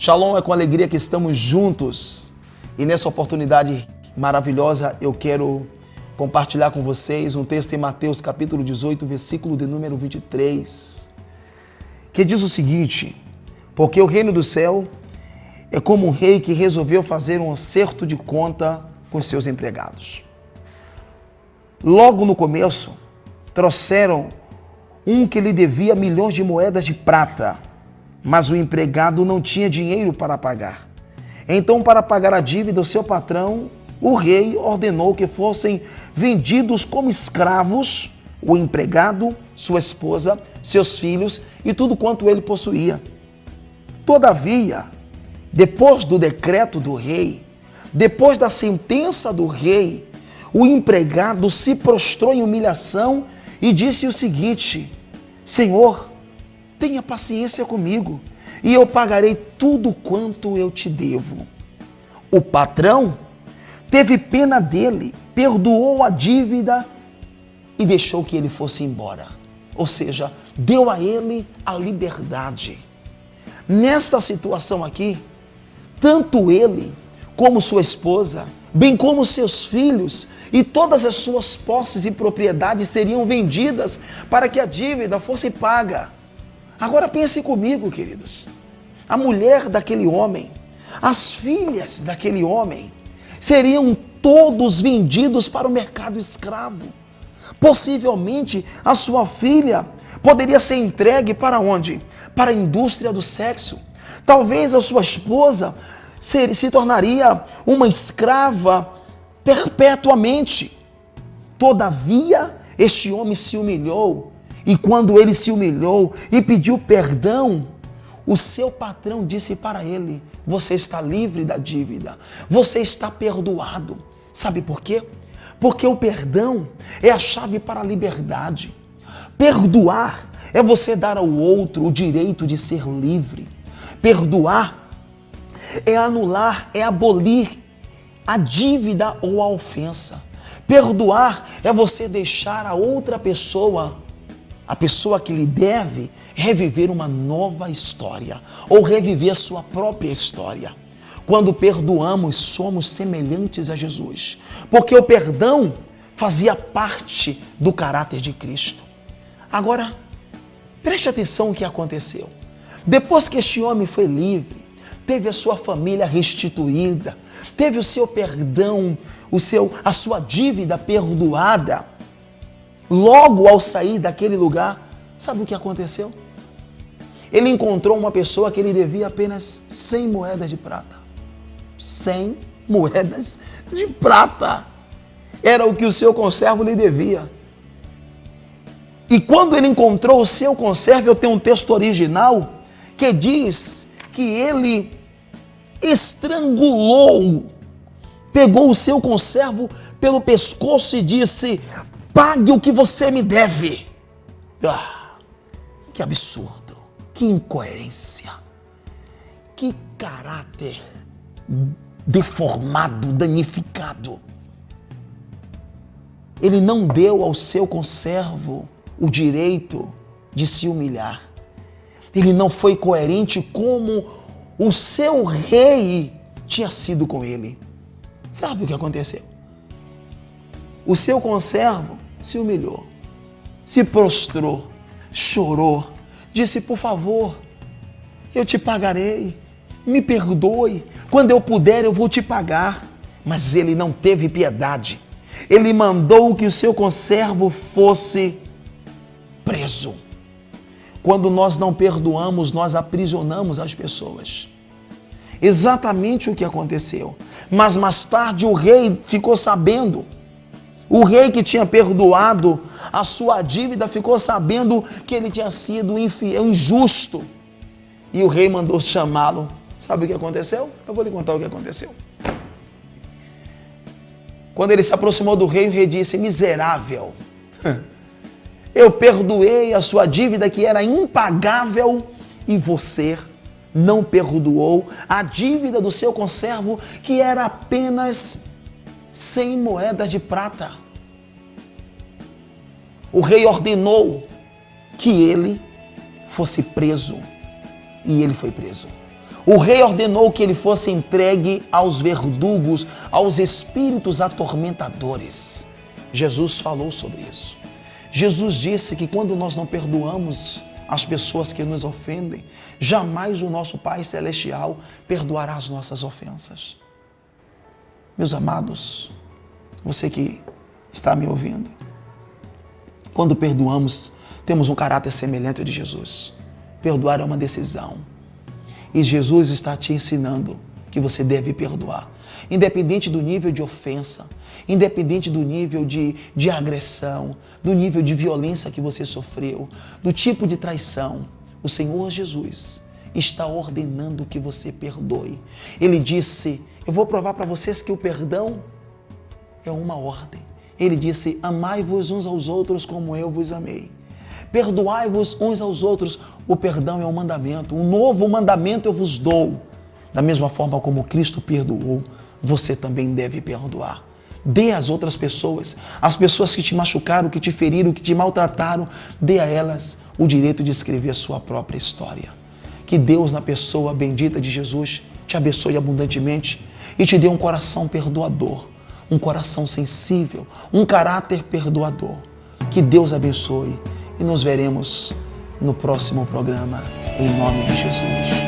Shalom, é com alegria que estamos juntos e nessa oportunidade maravilhosa eu quero compartilhar com vocês um texto em Mateus capítulo 18, versículo de número 23, que diz o seguinte: porque o reino do céu é como um rei que resolveu fazer um acerto de conta com seus empregados. Logo no começo, trouxeram um que lhe devia milhões de moedas de prata, mas o empregado não tinha dinheiro para pagar. Então, para pagar a dívida do seu patrão, o rei ordenou que fossem vendidos como escravos o empregado, sua esposa, seus filhos e tudo quanto ele possuía. Todavia, depois do decreto do rei, depois da sentença do rei, o empregado se prostrou em humilhação e disse o seguinte: Senhor, tenha paciência comigo e eu pagarei tudo quanto eu te devo. O patrão teve pena dele, perdoou a dívida e deixou que ele fosse embora. Ou seja, deu a ele a liberdade. Nesta situação aqui, tanto ele como sua esposa, bem como seus filhos e todas as suas posses e propriedades seriam vendidas para que a dívida fosse paga. Agora pense comigo, queridos. A mulher daquele homem, as filhas daquele homem, seriam todos vendidos para o mercado escravo. Possivelmente, a sua filha poderia ser entregue para onde? Para a indústria do sexo. Talvez a sua esposa se tornaria uma escrava perpetuamente. Todavia, este homem se humilhou, e quando ele se humilhou e pediu perdão, o seu patrão disse para ele: você está livre da dívida, você está perdoado. Sabe por quê? Porque o perdão é a chave para a liberdade. Perdoar é você dar ao outro o direito de ser livre. Perdoar é anular, é abolir a dívida ou a ofensa. Perdoar é você deixar a outra pessoa, a pessoa que lhe deve, reviver uma nova história ou reviver a sua própria história. Quando perdoamos, somos semelhantes a Jesus, porque o perdão fazia parte do caráter de Cristo. Agora, preste atenção no que aconteceu. Depois que este homem foi livre, teve a sua família restituída, teve o seu perdão, a sua dívida perdoada. Logo ao sair daquele lugar, sabe o que aconteceu? Ele encontrou uma pessoa que lhe devia apenas 100 moedas de prata. 100 moedas de prata. Era o que o seu conservo lhe devia. E quando ele encontrou o seu conservo, eu tenho um texto original que diz que ele estrangulou, pegou o seu conservo pelo pescoço e disse: pague o que você me deve. Que absurdo, que incoerência, que caráter deformado, danificado. Ele não deu ao seu conservo o direito de se humilhar. Ele não foi coerente como o seu rei tinha sido com ele. Sabe o que aconteceu? O seu conservo se humilhou, se prostrou, chorou, disse: por favor, eu te pagarei, me perdoe, quando eu puder eu vou te pagar. Mas ele não teve piedade. Ele mandou que o seu conservo fosse preso. Quando nós não perdoamos, nós aprisionamos as pessoas. Exatamente o que aconteceu. Mas mais tarde o rei ficou sabendo. O rei que tinha perdoado a sua dívida ficou sabendo que ele tinha sido infiel, injusto. E o rei mandou chamá-lo. Sabe o que aconteceu? Eu vou lhe contar o que aconteceu. Quando ele se aproximou do rei, o rei disse: miserável, eu perdoei a sua dívida que era impagável e você não perdoou a dívida do seu conservo que era apenas 100 moedas de prata. O rei ordenou que ele fosse preso e ele foi preso. O rei ordenou que ele fosse entregue aos verdugos, aos espíritos atormentadores. Jesus falou sobre isso. Jesus disse que quando nós não perdoamos as pessoas que nos ofendem, jamais o nosso Pai Celestial perdoará as nossas ofensas. Meus amados, você que está me ouvindo, quando perdoamos, temos um caráter semelhante ao de Jesus. Perdoar é uma decisão. E Jesus está te ensinando que você deve perdoar. Independente do nível de ofensa, independente do nível de agressão, do nível de violência que você sofreu, do tipo de traição, o Senhor Jesus está ordenando que você perdoe. Ele disse, eu vou provar para vocês que o perdão é uma ordem. Ele disse, amai-vos uns aos outros como eu vos amei. Perdoai-vos uns aos outros. O perdão é um mandamento. Um novo mandamento eu vos dou. Da mesma forma como Cristo perdoou, você também deve perdoar. Dê às outras pessoas, as pessoas que te machucaram, que te feriram, que te maltrataram, dê a elas o direito de escrever a sua própria história. Que Deus, na pessoa bendita de Jesus, te abençoe abundantemente e te dê um coração perdoador, um coração sensível, um caráter perdoador. Que Deus abençoe e nos veremos no próximo programa, em nome de Jesus.